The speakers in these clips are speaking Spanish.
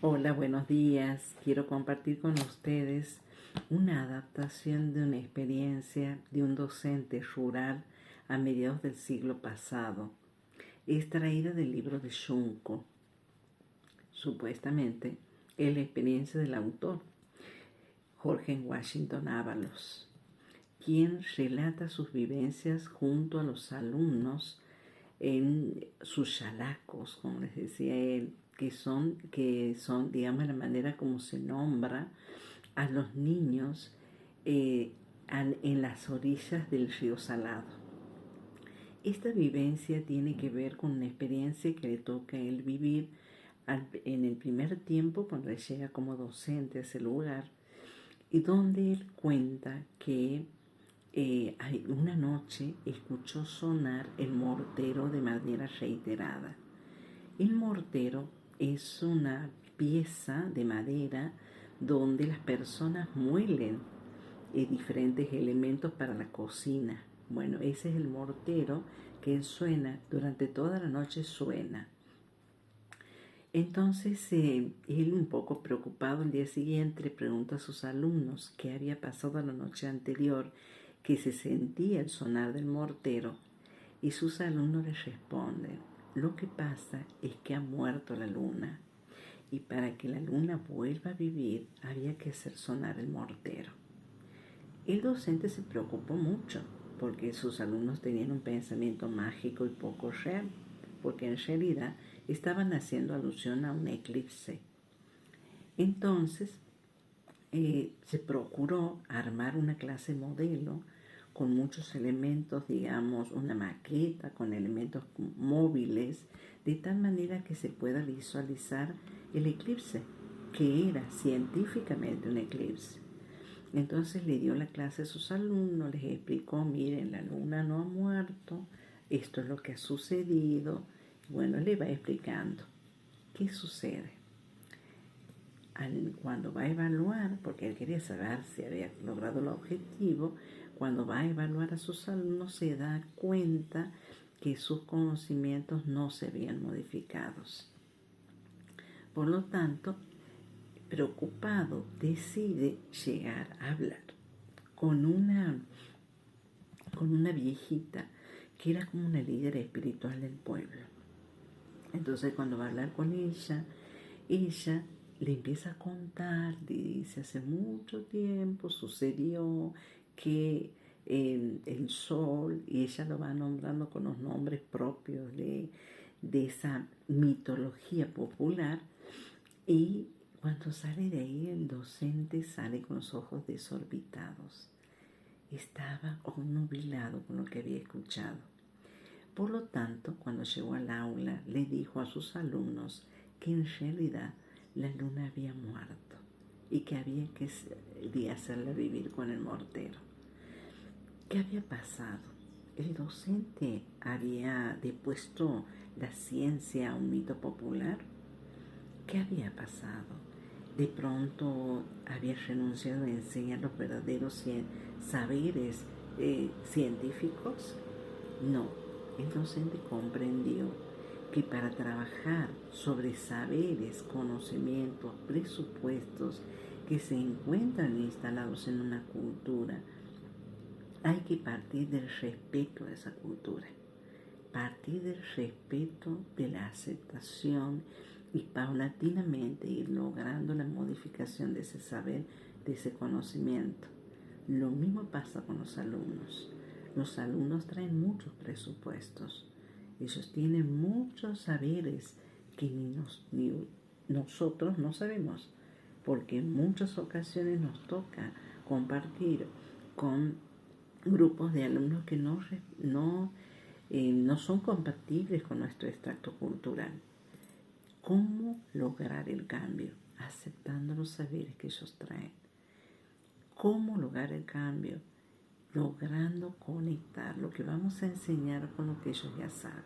Hola, buenos días. Quiero compartir con ustedes una adaptación de una experiencia de un docente rural a mediados del siglo pasado, extraída del libro de Junco. Supuestamente es la experiencia del autor, Jorge Washington Ábalos, quien relata sus vivencias junto a los alumnos en sus chalacos, como les decía él, que son, digamos, la manera como se nombra a los niños en las orillas del río Salado. Esta vivencia tiene que ver con una experiencia que le toca a él vivir en el primer tiempo cuando él llega como docente a ese lugar, y donde él cuenta que una noche escuchó sonar el mortero de manera reiterada. El mortero es una pieza de madera donde las personas muelen diferentes elementos para la cocina. Bueno, ese es el mortero que suena durante toda la noche, suena. Entonces, él, un poco preocupado, el día siguiente le pregunta a sus alumnos qué había pasado la noche anterior, que se sentía el sonar del mortero, y sus alumnos les responden: lo que pasa es que ha muerto la luna, y para que la luna vuelva a vivir había que hacer sonar el mortero. El docente se preocupó mucho porque sus alumnos tenían un pensamiento mágico y poco real, porque en realidad estaban haciendo alusión a un eclipse. Entonces se procuró armar una clase modelo con muchos elementos, digamos, una maqueta con elementos móviles, de tal manera que se pueda visualizar el eclipse, que era científicamente un eclipse. Entonces le dio la clase a sus alumnos, les explicó: miren, la luna no ha muerto, esto es lo que ha sucedido. Bueno, le va explicando qué sucede. Cuando va a evaluar, porque él quería saber si había logrado el objetivo, cuando va a evaluar a sus alumnos se da cuenta que sus conocimientos no se habían modificados. Por lo tanto, preocupado, decide llegar a hablar con una viejita que era como una líder espiritual del pueblo. Entonces, cuando va a hablar con ella le empieza a contar, le dice: hace mucho tiempo sucedió que el sol, y ella lo va nombrando con los nombres propios de esa mitología popular, y cuando sale de ahí el docente sale con los ojos desorbitados. Estaba obnubilado con lo que había escuchado. Por lo tanto, cuando llegó al aula, le dijo a sus alumnos que en realidad la luna había muerto y que había que hacerla vivir con el mortero. ¿Qué había pasado? El docente había depuesto la ciencia a un mito popular. ¿Qué había pasado? De pronto había renunciado a enseñar los verdaderos saberes científicos. No, el docente comprendió que para trabajar sobre saberes, conocimientos, presupuestos que se encuentran instalados en una cultura, hay que partir del respeto a esa cultura, partir del respeto, de la aceptación, y paulatinamente ir logrando la modificación de ese saber, de ese conocimiento. Lo mismo pasa con los alumnos. Los alumnos traen muchos presupuestos. Ellos tienen muchos saberes que ni nosotros no sabemos, porque en muchas ocasiones nos toca compartir con grupos de alumnos que no son compatibles con nuestro extracto cultural. ¿Cómo lograr el cambio? Aceptando los saberes que ellos traen. ¿Cómo lograr el cambio? Logrando conectar lo que vamos a enseñar con lo que ellos ya saben.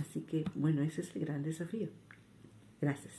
Así que, bueno, ese es el gran desafío. Gracias.